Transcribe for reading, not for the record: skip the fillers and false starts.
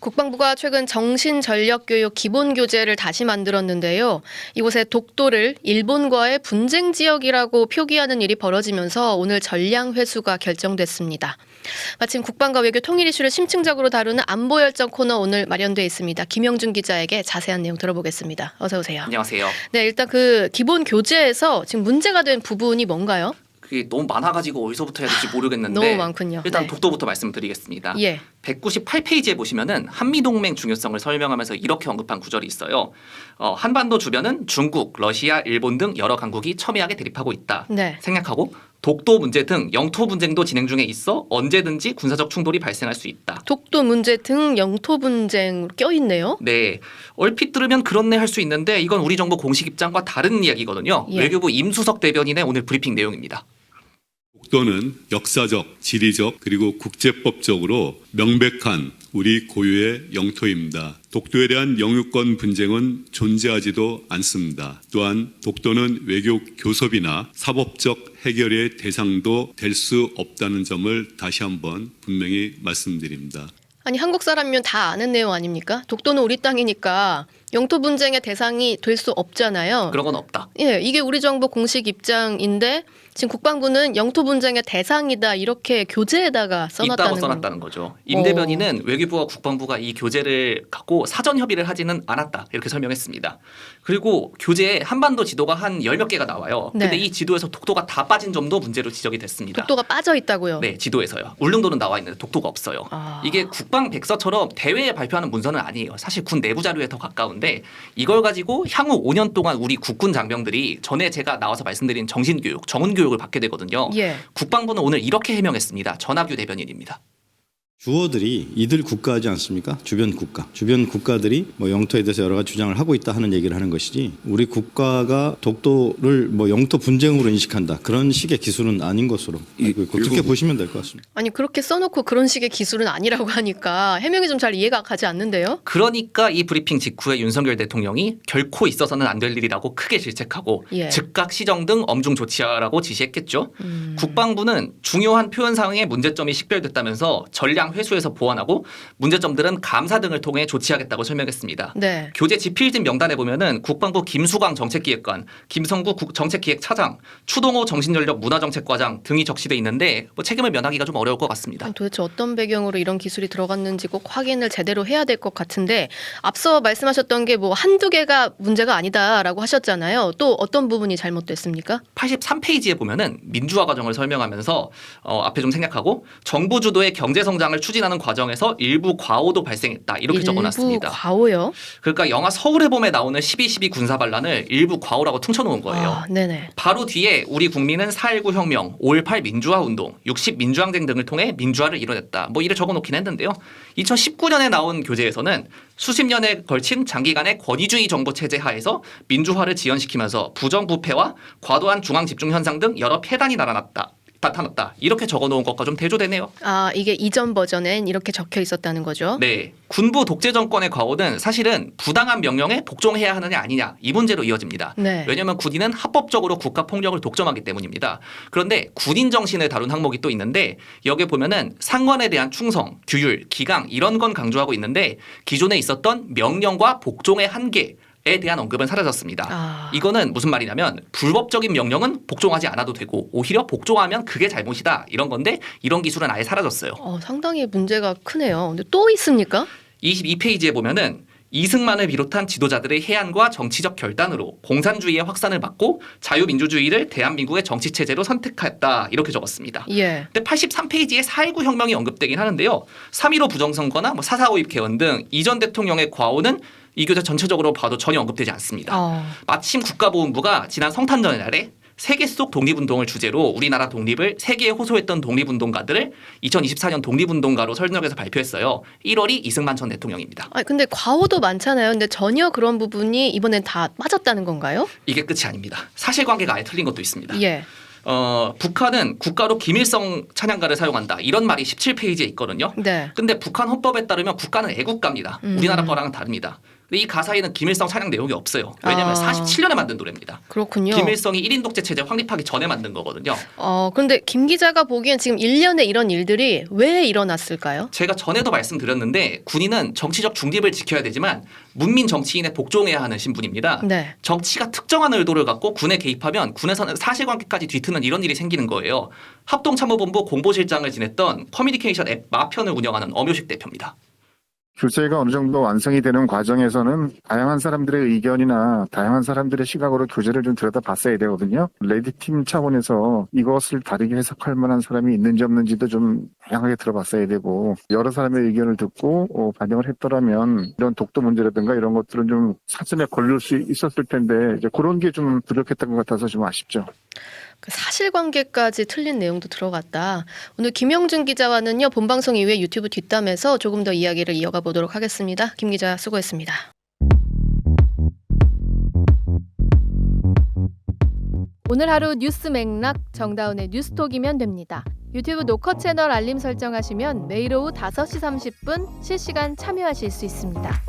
국방부가 최근 정신전력교육 기본교재를 다시 만들었는데요. 이곳에 독도를 일본과의 분쟁 지역이라고 표기하는 일이 벌어지면서 오늘 전량 회수가 결정됐습니다. 마침 국방과 외교 통일 이슈를 심층적으로 다루는 안보열정 코너 오늘 마련돼 있습니다. 김영준 기자에게 자세한 내용 들어보겠습니다. 어서 오세요. 안녕하세요. 네, 일단 그 기본 교재에서 지금 문제가 된 부분이 뭔가요? 그게 너무 많아가지고 어디서부터 해야 될지 모르겠는데 너무 많군요. 일단 네. 독도부터 말씀드리겠습니다. 예. 198페이지에 보시면은 한미동맹 중요성을 설명하면서 이렇게 언급한 구절이 있어요. 한반도 주변은 중국, 러시아, 일본 등 여러 강국이 첨예하게 대립하고 있다. 네. 생략하고 독도 문제 등 영토 분쟁도 진행 중에 있어 언제든지 군사적 충돌이 발생할 수 있다. 독도 문제 등 영토 분쟁 껴있네요. 네, 얼핏 들으면 그렇네 할 수 있는데 이건 우리 정부 공식 입장과 다른 이야기거든요. 예. 외교부 임수석 대변인의 오늘 브리핑 내용입니다. 독도는 역사적, 지리적 그리고 국제법적으로 명백한 우리 고유의 영토입니다. 독도에 대한 영유권 분쟁은 존재하지도 않습니다. 또한 독도는 외교 교섭이나 사법적 해결의 대상도 될 수 없다는 점을 다시 한번 분명히 말씀드립니다. 아니 한국 사람이면 다 아는 내용 아닙니까? 독도는 우리 땅이니까 영토 분쟁의 대상이 될 수 없잖아요. 그런 건 없다. 예, 이게 우리 정부 공식 입장인데 지금 국방부는 영토 분쟁의 대상이다 이렇게 교재에다가 써놨다는 있다고 써놨다는 거죠. 임 대변인은 외교부와 국방부가 이 교재를 갖고 사전 협의를 하지는 않았다 이렇게 설명했습니다. 그리고 교재에 한반도 지도가 한 열 몇 개가 나와요. 네. 근데 이 지도에서 독도가 다 빠진 점도 문제로 지적이 됐습니다. 독도가 빠져 있다고요? 네, 지도에서요. 울릉도는 나와 있는데 독도가 없어요. 아. 이게 국방 백서처럼 대회에 발표하는 문서는 아니에요. 사실 군 내부 자료에 더 가까운데 이걸 가지고 향후 5년 동안 우리 국군 장병들이 전에 제가 나와서 말씀드린 정신교육, 정훈교육을 받게 되거든요. 예. 국방부는 오늘 이렇게 해명했습니다. 전학규 대변인입니다. 주어들이 이들 국가하지 않습니까? 주변 국가. 주변 국가들이 뭐 영토에 대해서 여러 가지 주장을 하고 있다 하는 얘기를 하는 것이지 우리 국가가 독도를 뭐 영토 분쟁으로 인식한다. 그런 식의 기술은 아닌 것으로 알고 있고 그렇게 보시면 될 것 같습니다. 아니 그렇게 써놓고 그런 식의 기술은 아니라고 하니까 해명이 좀 잘 이해가 가지 않는데요? 그러니까 이 브리핑 직후에 윤석열 대통령이 결코 있어서는 안 될 일이라고 크게 질책하고 예. 즉각 시정 등 엄중 조치하라고 지시했겠죠. 국방부는 중요한 표현사항에 문제점이 식별됐다면서 전량 회수해서 보완하고 문제점들은 감사 등을 통해 조치하겠다고 설명했습니다. 네. 교재 지필진 명단에 보면은 국방부 김수광 정책기획관, 김성구 정책기획차장, 추동호 정신전력 문화정책과장 등이 적시돼 있는데 뭐 책임을 면하기가 좀 어려울 것 같습니다. 아니, 도대체 어떤 배경으로 이런 기술이 들어갔는지 꼭 확인을 제대로 해야 될 것 같은데 앞서 말씀하셨던 게 뭐 한두 개가 문제가 아니다라고 하셨잖아요. 또 어떤 부분이 잘못됐습니까? 83페이지에 보면은 민주화 과정을 설명하면서 앞에 좀 생략하고 정부 주도의 경제 성장을 추진하는 과정에서 일부 과오도 발생했다 이렇게 적어놨습니다. 일부 과오요? 그러니까 영화 서울의 봄에 나오는 12.12 군사 반란을 일부 과오라고 퉁쳐놓은 거예요. 아, 네네. 바로 뒤에 우리 국민은 4.19 혁명, 5.18 민주화 운동, 60 민주항쟁 등을 통해 민주화를 이뤄냈다. 뭐 이를 적어놓긴 했는데요. 2019년에 나온 교재에서는 수십 년에 걸친 장기간의 권위주의 정부 체제 하에서 민주화를 지연시키면서 부정부패와 과도한 중앙 집중 현상 등 여러 폐단이 나타났다. 이렇게 적어놓은 것과 좀 대조되네요. 아 이게 이전 버전엔 이렇게 적혀 있었다는 거죠? 네, 군부 독재 정권의 과오는 사실은 부당한 명령에 복종해야 하느냐 아니냐 이 문제로 이어집니다. 네. 왜냐하면 군인은 합법적으로 국가 폭력을 독점하기 때문입니다. 그런데 군인 정신을 다룬 항목이 또 있는데 여기에 보면은 상관에 대한 충성, 규율, 기강 이런 건 강조하고 있는데 기존에 있었던 명령과 복종의 한계 에 대한 언급은 사라졌습니다. 아. 이거는 무슨 말이냐면 불법적인 명령은 복종하지 않아도 되고 오히려 복종하면 그게 잘못이다 이런 건데 이런 기술은 아예 사라졌어요. 상당히 문제가 크네요. 근데 또 있습니까? 22페이지에 보면은 이승만을 비롯한 지도자들의 해안과 정치적 결단으로 공산주의의 확산을 막고 자유민주주의를 대한민국의 정치체제로 선택했다 이렇게 적었습니다. 예. 근데 83페이지에 4.19 혁명이 언급되긴 하는데요. 3.15 부정선거나 4.45입 개헌 등 이전 대통령의 과오는 이 교재 전체적으로 봐도 전혀 언급되지 않습니다. 마침 국가보훈부가 지난 성탄절 날에 세계 속 독립운동을 주제로 우리나라 독립을 세계에 호소했던 독립운동가들을 2024년 독립운동가로 설정해서 발표했어요. 1월이 이승만 전 대통령입니다. 근데 과오도 많잖아요. 근데 전혀 그런 부분이 이번엔 다 빠졌다는 건가요? 이게 끝이 아닙니다. 사실관계가 아예 틀린 것도 있습니다. 예. 북한은 국가로 김일성 찬양가를 사용한다. 이런 말이 17페이지에 있거든요. 네. 근데 북한 헌법에 따르면 국가는 애국가입니다. 우리나라 거랑은 다릅니다. 근데 이 가사에는 김일성 찬양 내용이 없어요. 왜냐하면 47년에 만든 노래입니다. 그렇군요. 김일성이 1인 독재 체제 확립하기 전에 만든 거거든요. 그런데 김 기자가 보기엔 지금 1년에 이런 일들이 왜 일어났을까요? 제가 전에도 말씀드렸는데 군인은 정치적 중립을 지켜야 되지만 문민 정치인에 복종해야 하는 신분입니다. 네. 정치가 특정한 의도를 갖고 군에 개입하면 군에서는 사실관계까지 뒤트는 이런 일이 생기는 거예요. 합동참모본부 공보실장을 지냈던 커뮤니케이션 앱 마편을 운영하는 엄효식 대표입니다. 교재가 어느 정도 완성이 되는 과정에서는 다양한 사람들의 의견이나 다양한 사람들의 시각으로 교재를 좀 들여다봤어야 되거든요. 레디팀 차원에서 이것을 다르게 해석할 만한 사람이 있는지 없는지도 좀 다양하게 들어봤어야 되고 여러 사람의 의견을 듣고 반영을 했더라면 이런 독도 문제라든가 이런 것들은 좀 사전에 걸릴 수 있었을 텐데 이제 그런 게 좀 부족했던 것 같아서 좀 아쉽죠. 그 사실관계까지 틀린 내용도 들어갔다. 오늘 김영준 기자와는요 본방송 이후에 유튜브 뒷담에서 조금 더 이야기를 이어가 보도록 하겠습니다. 김 기자 수고했습니다. 오늘 하루 뉴스 맥락 정다운의 뉴스톡이면 됩니다. 유튜브 노컷 채널 알림 설정하시면 매일 오후 5시 30분 실시간 참여하실 수 있습니다.